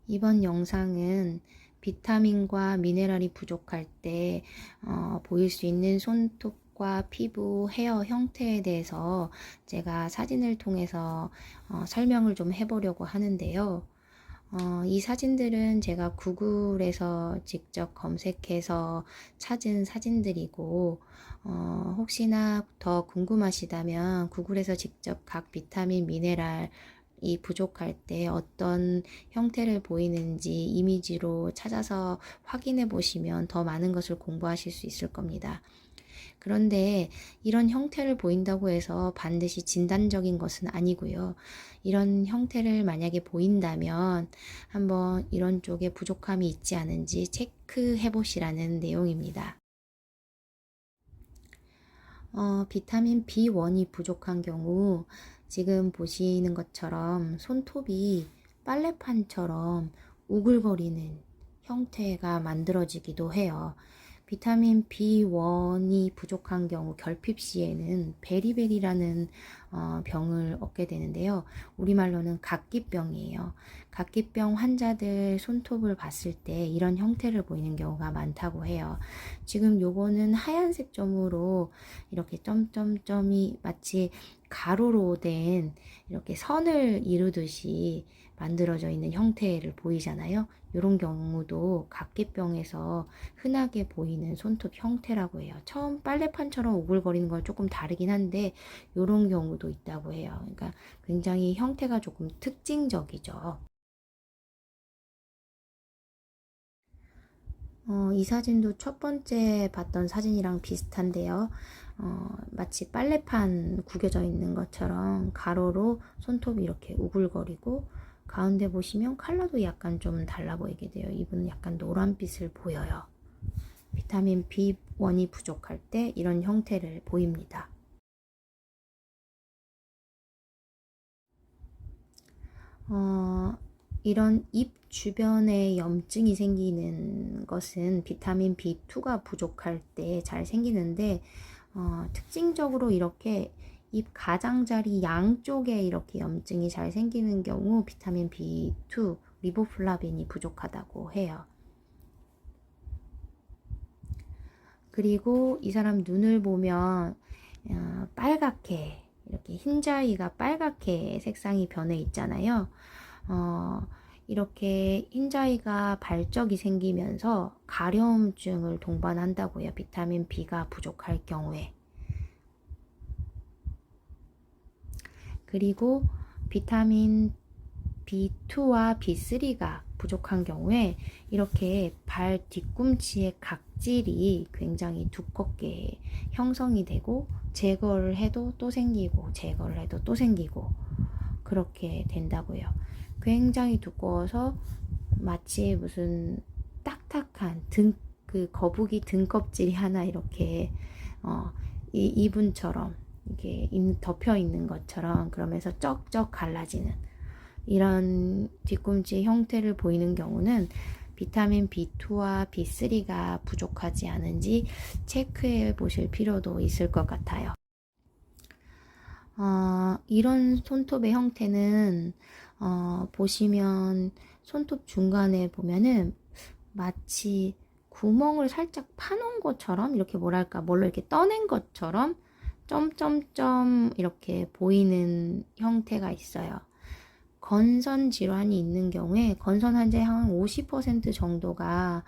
이번 영상은 비타민과 미네랄이 부족할 때 보일 수 있는 손톱과 피부, 헤어 형태에 대해서 제가 사진을 통해서 설명을 좀 해보려고 하는데요. 이 사진들은 제가 구글에서 직접 검색해서 찾은 사진들이고, 혹시나 더 궁금하시다면 구글에서 직접 각 비타민, 미네랄 이 부족할 때 어떤 형태를 보이는지 이미지로 찾아서 확인해 보시면 더 많은 것을 공부하실 수 있을 겁니다. 그런데 이런 형태를 보인다고 해서 반드시 진단적인 것은 아니고요. 이런 형태를 만약에 보인다면 한번 이런 쪽에 부족함이 있지 않은지 체크해 보시라는 내용입니다. 비타민 B1이 부족한 경우 지금 보시는 것처럼 손톱이 빨래판처럼 우글거리는 형태가 만들어지기도 해요. 비타민 B1이 부족한 경우 결핍 시에는 베리베리라는 병을 얻게 되는데요. 우리말로는 각기병이에요. 각기병 환자들 손톱을 봤을 때 이런 형태를 보이는 경우가 많다고 해요. 지금 요거는 하얀색 점으로 이렇게 점점점이 마치 가로로 된 이렇게 선을 이루듯이 만들어져 있는 형태를 보이잖아요. 이런 경우도 각기병에서 흔하게 보이는 손톱 형태라고 해요. 처음 빨래판처럼 오글거리는 건 조금 다르긴 한데 이런 경우도 있다고 해요. 그러니까 굉장히 형태가 조금 특징적이죠. 이 사진도 첫 번째 봤던 사진이랑 비슷한데요. 마치 빨래판 구겨져 있는 것처럼 가로로 손톱이 이렇게 우글거리고 가운데 보시면 컬러도 약간 좀 달라 보이게 돼요. 이분은 약간 노란빛을 보여요. 비타민 B1이 부족할 때 이런 형태를 보입니다. 어, 이런 입 주변에 염증이 생기는 것은 비타민 B2가 부족할 때 잘 생기는데 특징적으로 이렇게 입 가장자리 양쪽에 이렇게 염증이 잘 생기는 경우 비타민 B2, 리보플라빈이 부족하다고 해요. 그리고 이 사람 눈을 보면 빨갛게 이렇게 흰자위가 빨갛게 색상이 변해 있잖아요. 어, 이렇게 흰자위가 발적이 생기면서 가려움증을 동반한다고요. 비타민 B가 부족할 경우에. 그리고 비타민 B2와 B3가 부족한 경우에 이렇게 발 뒤꿈치의 각질이 굉장히 두껍게 형성이 되고 제거를 해도 또 생기고 제거를 해도 또 생기고 그렇게 된다고요. 굉장히 두꺼워서 마치 무슨 딱딱한 그 거북이 등껍질이 하나 이렇게 이분처럼 이게 덮여 있는 것처럼 그러면서 쩍쩍 갈라지는 이런 뒤꿈치 형태를 보이는 경우는 비타민 B2와 B3가 부족하지 않은지 체크해 보실 필요도 있을 것 같아요. 이런 손톱의 형태는 보시면 손톱 중간에 보면은 마치 구멍을 살짝 파놓은 것처럼 이렇게 뭐랄까 뭘로 이렇게 떠낸 것처럼 점점점 이렇게 보이는 형태가 있어요. 건선 질환이 있는 경우에 건선 환자의 한 50% 정도가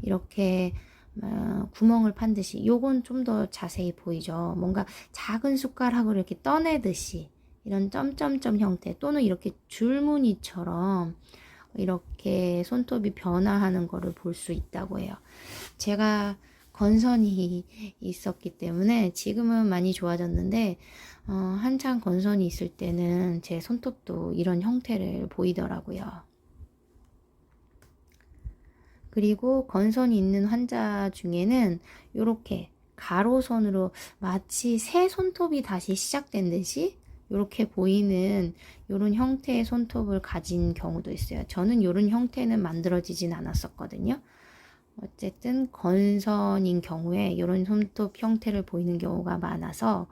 이렇게 구멍을 판 듯이 요건 좀 더 자세히 보이죠. 뭔가 작은 숟가락으로 이렇게 떠내듯이 이런 점점점 형태 또는 이렇게 줄무늬처럼 이렇게 손톱이 변화하는 거를 볼 수 있다고 해요. 제가 건선이 있었기 때문에 지금은 많이 좋아졌는데 한창 건선이 있을 때는 제 손톱도 이런 형태를 보이더라고요. 그리고 건선이 있는 환자 중에는 이렇게 가로선으로 마치 새 손톱이 다시 시작된 듯이 이렇게 보이는 이런 형태의 손톱을 가진 경우도 있어요. 저는 이런 형태는 만들어지진 않았었거든요. 어쨌든 건선인 경우에 이런 손톱 형태를 보이는 경우가 많아서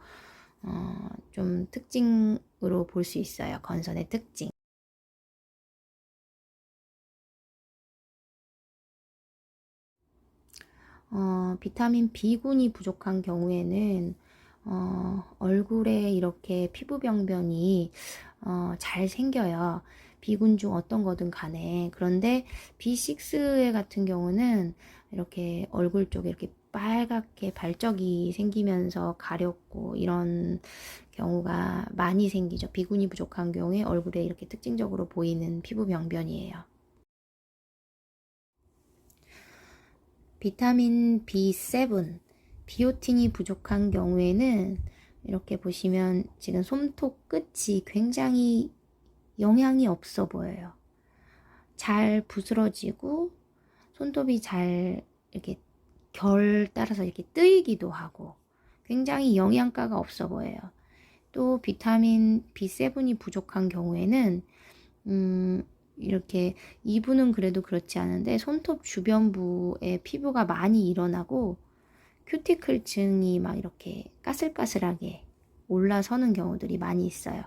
좀 특징으로 볼 수 있어요. 건선의 특징. 비타민 B군이 부족한 경우에는 얼굴에 이렇게 피부 병변이 잘 생겨요. B군 중 어떤 거든 간에. 그런데 B6 같은 경우는 이렇게 얼굴 쪽에 이렇게 빨갛게 발적이 생기면서 가렵고 이런 경우가 많이 생기죠. B군이 부족한 경우에 얼굴에 이렇게 특징적으로 보이는 피부 병변이에요. 비타민 B7, 비오틴이 부족한 경우에는 이렇게 보시면 지금 솜톱 끝이 굉장히 영양이 없어 보여요. 잘 부스러지고 손톱이 잘 이렇게 결 따라서 이렇게 뜨이기도 하고 굉장히 영양가가 없어 보여요. 또 비타민 B7이 부족한 경우에는 이렇게 이분은 그래도 그렇지 않은데 손톱 주변부에 피부가 많이 일어나고 큐티클층이 막 이렇게 까슬까슬하게 올라서는 경우들이 많이 있어요.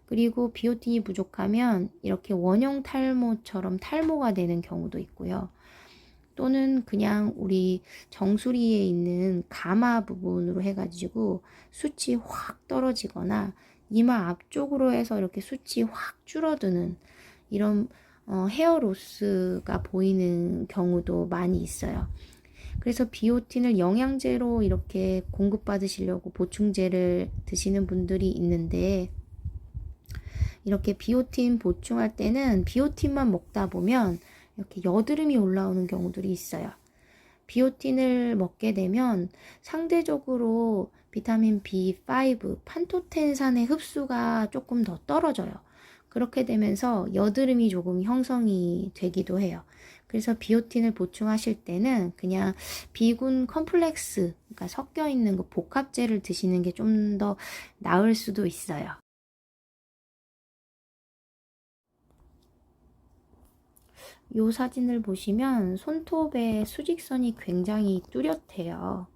그리고 비오틴이 부족하면 이렇게 원형 탈모처럼 탈모가 되는 경우도 있고요. 또는 그냥 우리 정수리에 있는 가마 부분으로 해가지고 숱이 확 떨어지거나 이마 앞쪽으로 해서 이렇게 숱이 확 줄어드는 이런 헤어로스가 보이는 경우도 많이 있어요. 그래서 비오틴을 영양제로 이렇게 공급받으시려고 보충제를 드시는 분들이 있는데 이렇게 비오틴 보충할 때는 비오틴만 먹다 보면 이렇게 여드름이 올라오는 경우들이 있어요. 비오틴을 먹게 되면 상대적으로 비타민 B5, 판토텐산의 흡수가 조금 더 떨어져요. 그렇게 되면서 여드름이 조금 형성이 되기도 해요. 그래서 비오틴을 보충하실 때는 그냥 B군 컴플렉스, 그러니까 섞여 있는 그 복합제를 드시는 게 좀 더 나을 수도 있어요. 이 사진을 보시면 손톱의 수직선이 굉장히 뚜렷해요.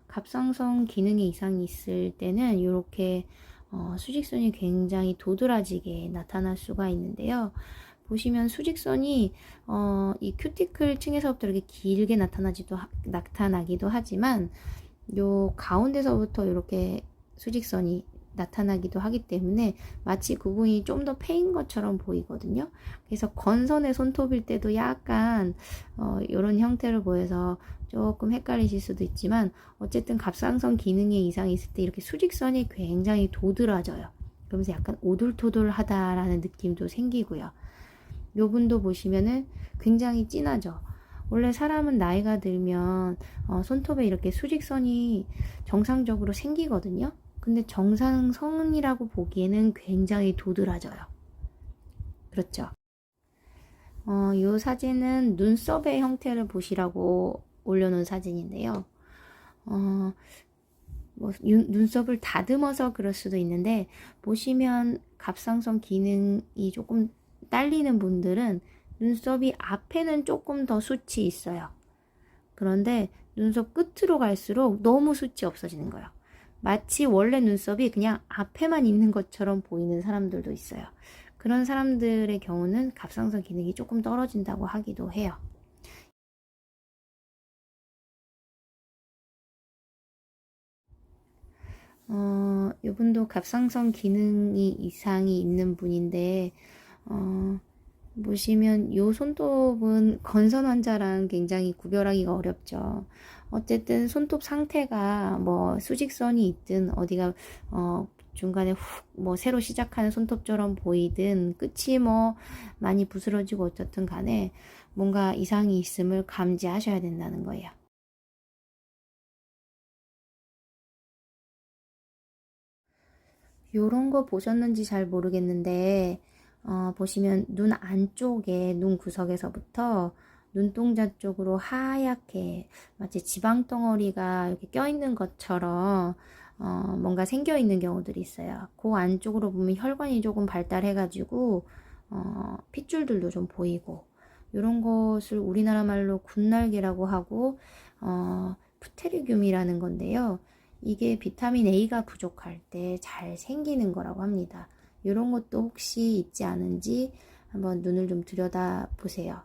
갑상선 기능에 이상이 있을 때는 이렇게 수직선이 굉장히 도드라지게 나타날 수가 있는데요. 보시면 수직선이 이 큐티클 층에서부터 이렇게 길게 나타나기도 하지만 요 가운데서부터 이렇게 수직선이 나타나기도 하기 때문에 마치 그 부분이 좀 더 패인 것처럼 보이거든요. 그래서 건선의 손톱일 때도 약간 이런 형태를 보여서 조금 헷갈리실 수도 있지만 어쨌든 갑상선 기능에 이상이 있을 때 이렇게 수직선이 굉장히 도드라져요. 그러면서 약간 오돌토돌하다라는 느낌도 생기고요. 요 분도 보시면은 굉장히 진하죠. 원래 사람은 나이가 들면 손톱에 이렇게 수직선이 정상적으로 생기거든요. 근데 정상선이라고 보기에는 굉장히 도드라져요. 그렇죠. 이 사진은 눈썹의 형태를 보시라고 올려놓은 사진인데요. 눈썹을 다듬어서 그럴 수도 있는데 보시면 갑상선 기능이 조금 딸리는 분들은 눈썹이 앞에는 조금 더 숱이 있어요. 그런데 눈썹 끝으로 갈수록 너무 숱이 없어지는 거예요. 마치 원래 눈썹이 그냥 앞에만 있는 것처럼 보이는 사람들도 있어요. 그런 사람들의 경우는 갑상선 기능이 조금 떨어진다고 하기도 해요. 이분도 갑상선 기능이 이상이 있는 분인데, 보시면 요 손톱은 건선 환자랑 굉장히 구별하기가 어렵죠. 어쨌든 손톱 상태가 뭐 수직선이 있든 어디가 중간에 훅 뭐 새로 시작하는 손톱처럼 보이든 끝이 뭐 많이 부스러지고 어쨌든 간에 뭔가 이상이 있음을 감지하셔야 된다는 거예요. 요런 거 보셨는지 잘 모르겠는데 보시면 눈 안쪽에 눈 구석에서부터 눈동자 쪽으로 하얗게 마치 지방 덩어리가 이렇게 껴있는 것처럼 뭔가 생겨 있는 경우들이 있어요. 그 안쪽으로 보면 혈관이 조금 발달해가지고 핏줄들도 좀 보이고 이런 것을 우리나라 말로 군날개라고 하고 푸테리듐이라는 건데요. 이게 비타민 A가 부족할 때 잘 생기는 거라고 합니다. 이런 것도 혹시 있지 않은지 한번 눈을 좀 들여다 보세요.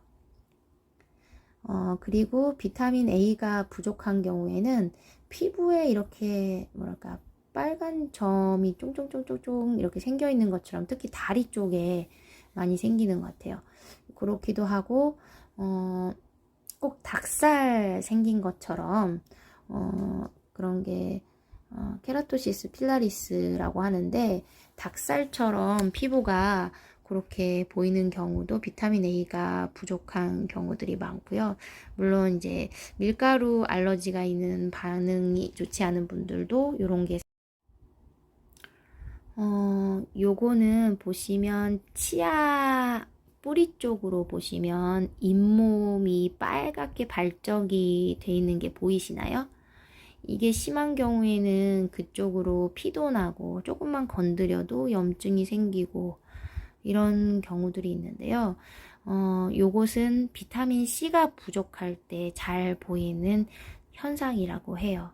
그리고 비타민 A가 부족한 경우에는 피부에 이렇게 뭐랄까 빨간 점이 쫑쫑쫑쫑쫑 이렇게 생겨 있는 것처럼 특히 다리 쪽에 많이 생기는 것 같아요. 그렇기도 하고 꼭 닭살 생긴 것처럼 그런 게 케라토시스 필라리스라고 하는데 닭살처럼 피부가 그렇게 보이는 경우도 비타민 A가 부족한 경우들이 많고요. 물론 이제 밀가루 알러지가 있는 반응이 좋지 않은 분들도 이런 게 요거는 보시면 치아 뿌리 쪽으로 보시면 잇몸이 빨갛게 발적이 돼 있는 게 보이시나요? 이게 심한 경우에는 그쪽으로 피도 나고 조금만 건드려도 염증이 생기고 이런 경우들이 있는데요. 요것은 비타민 C가 부족할 때 잘 보이는 현상이라고 해요.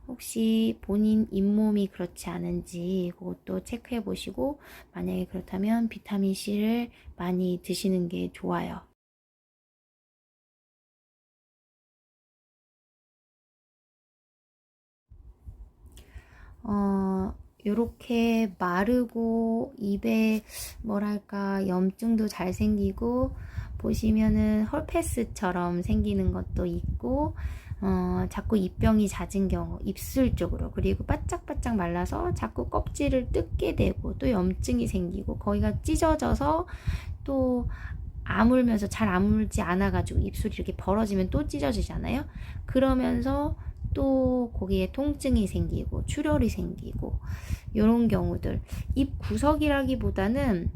혹시 본인 잇몸이 그렇지 않은지 그것도 체크해 보시고 만약에 그렇다면 비타민 C를 많이 드시는 게 좋아요. 요렇게 마르고 입에 뭐랄까 염증도 잘 생기고 보시면은 헐페스처럼 생기는 것도 있고 자꾸 입병이 잦은 경우 입술 쪽으로 그리고 바짝바짝 말라서 자꾸 껍질을 뜯게 되고 또 염증이 생기고 거기가 찢어져서 또 아물면서 잘 아물지 않아 가지고 입술이 이렇게 벌어지면 또 찢어지잖아요. 그러면서 또 거기에 통증이 생기고 출혈이 생기고 이런 경우들 입 구석이라기보다는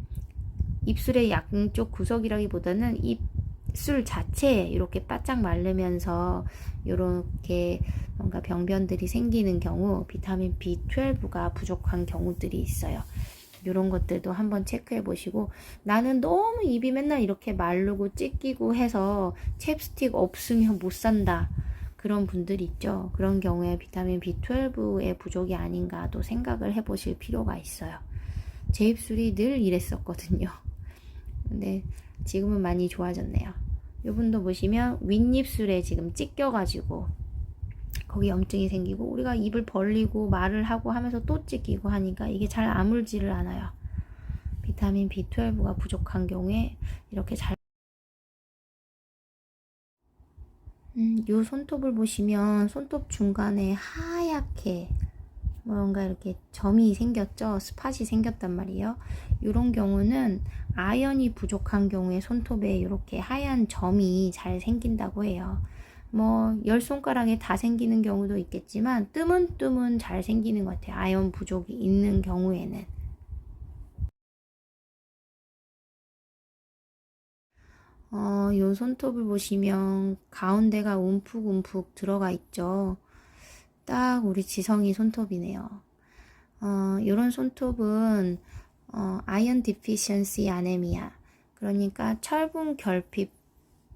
입술의 양쪽 구석이라기보다는 입술 자체에 이렇게 바짝 마르면서 이렇게 뭔가 병변들이 생기는 경우 비타민 B12가 부족한 경우들이 있어요. 이런 것들도 한번 체크해 보시고 나는 너무 입이 맨날 이렇게 마르고 찢기고 해서 챕스틱 없으면 못 산다. 그런 분들이 있죠. 그런 경우에 비타민 B12의 부족이 아닌가도 생각을 해보실 필요가 있어요. 제 입술이 늘 이랬었거든요. 근데 지금은 많이 좋아졌네요. 이분도 보시면 윗입술에 지금 찢겨가지고 거기 염증이 생기고 우리가 입을 벌리고 말을 하고 하면서 또 찢기고 하니까 이게 잘 아물지를 않아요. 비타민 B12가 부족한 경우에 이렇게 잘 요 손톱을 보시면 손톱 중간에 하얗게 뭔가 이렇게 점이 생겼죠. 스팟이 생겼단 말이에요. 이런 경우는 아연이 부족한 경우에 손톱에 이렇게 하얀 점이 잘 생긴다고 해요. 뭐 10손가락에 다 생기는 경우도 있겠지만 뜨문뜨문 잘 생기는 것 같아요. 아연 부족이 있는 경우에는. 요 손톱을 보시면 가운데가 움푹움푹 들어가 있죠. 딱 우리 지성이 손톱이네요. 요런 손톱은 아이언 디피션시 아네미아 그러니까 철분 결핍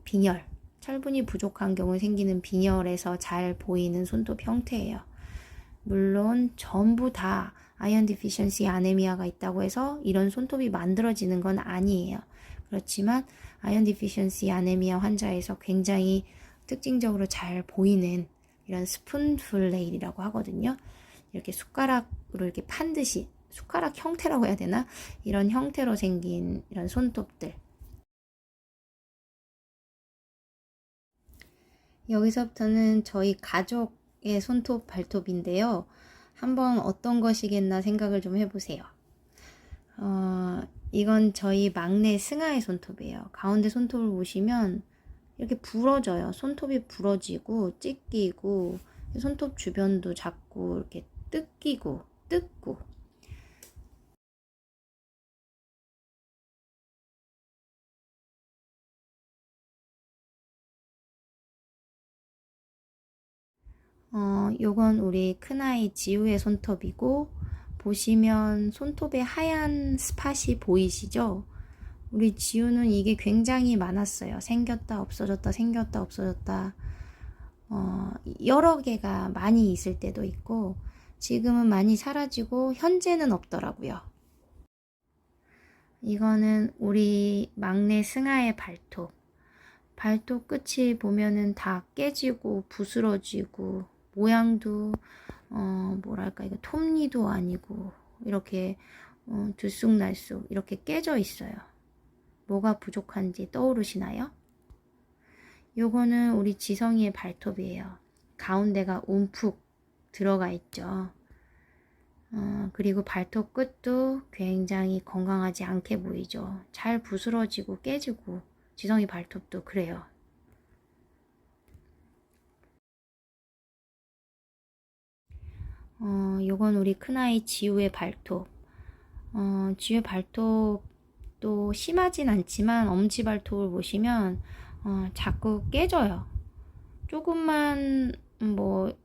빈혈 철분이 부족한 경우 생기는 빈혈에서 잘 보이는 손톱 형태예요. 물론 전부 다 아이언 디피션시 아네미아가 있다고 해서 이런 손톱이 만들어지는 건 아니에요. 그렇지만 아이언 디피션시 아네미아 환자에서 굉장히 특징적으로 잘 보이는 이런 스푼풀 네일이라고 하거든요. 이렇게 숟가락으로 이렇게 판 듯이 숟가락 형태라고 해야 되나? 이런 형태로 생긴 이런 손톱들. 여기서부터는 저희 가족의 손톱 발톱인데요. 한번 어떤 것이겠나 생각을 좀 해보세요. 이건 저희 막내 승아의 손톱이에요. 가운데 손톱을 보시면 이렇게 부러져요. 손톱이 부러지고 찢기고 손톱 주변도 자꾸 이렇게 뜯기고 뜯고 요건 우리 큰아이 지우의 손톱이고 보시면 손톱에 하얀 스팟이 보이시죠? 우리 지우는 이게 굉장히 많았어요. 생겼다 없어졌다 생겼다 없어졌다 여러 개가 많이 있을 때도 있고 지금은 많이 사라지고 현재는 없더라고요. 이거는 우리 막내 승아의 발톱. 발톱 끝이 보면은 다 깨지고 부스러지고 모양도 뭐랄까 이거 톱니도 아니고 이렇게 들쑥날쑥 이렇게 깨져 있어요. 뭐가 부족한지 떠오르시나요? 요거는 우리 지성이의 발톱이에요. 가운데가 움푹 들어가 있죠. 그리고 발톱 끝도 굉장히 건강하지 않게 보이죠. 잘 부스러지고 깨지고 지성이 발톱도 그래요. 요건 우리 큰아이 지우의 발톱. 지우의 발톱도 심하진 않지만 엄지발톱을 보시면 자꾸 깨져요. 조금만 뭐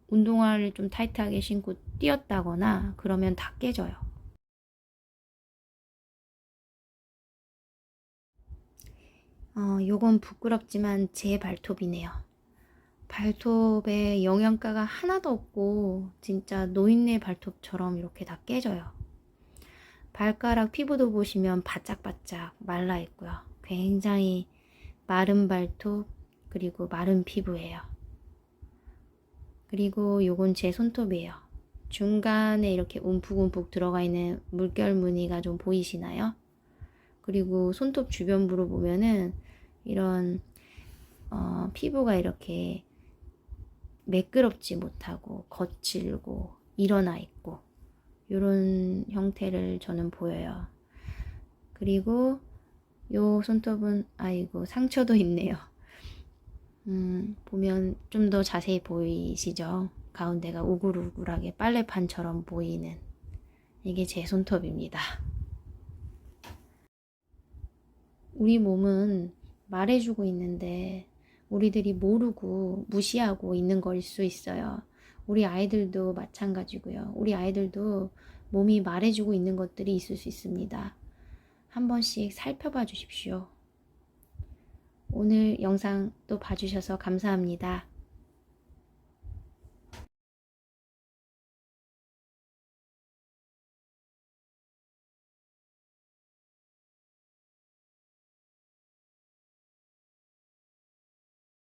운동화를 좀 타이트하게 신고 뛰었다거나 그러면 다 깨져요. 요건 부끄럽지만 제 발톱이네요. 발톱에 영양가가 하나도 없고 진짜 노인네 발톱처럼 이렇게 다 깨져요. 발가락 피부도 보시면 바짝바짝 말라 있고요. 굉장히 마른 발톱 그리고 마른 피부예요. 그리고 요건 제 손톱이에요. 중간에 이렇게 움푹움푹 들어가 있는 물결 무늬가 좀 보이시나요? 그리고 손톱 주변부로 보면은 이런 피부가 이렇게 매끄럽지 못하고 거칠고 일어나 있고 이런 형태를 저는 보여요. 그리고 요 손톱은 아이고 상처도 있네요. 보면 좀 더 자세히 보이시죠? 가운데가 우글우글하게 빨래판처럼 보이는 이게 제 손톱입니다. 우리 몸은 말해주고 있는데 우리들이 모르고 무시하고 있는 걸 수 있어요. 우리 아이들도 마찬가지고요. 우리 아이들도 몸이 말해주고 있는 것들이 있을 수 있습니다. 한 번씩 살펴봐 주십시오. 오늘 영상 또 봐주셔서 감사합니다.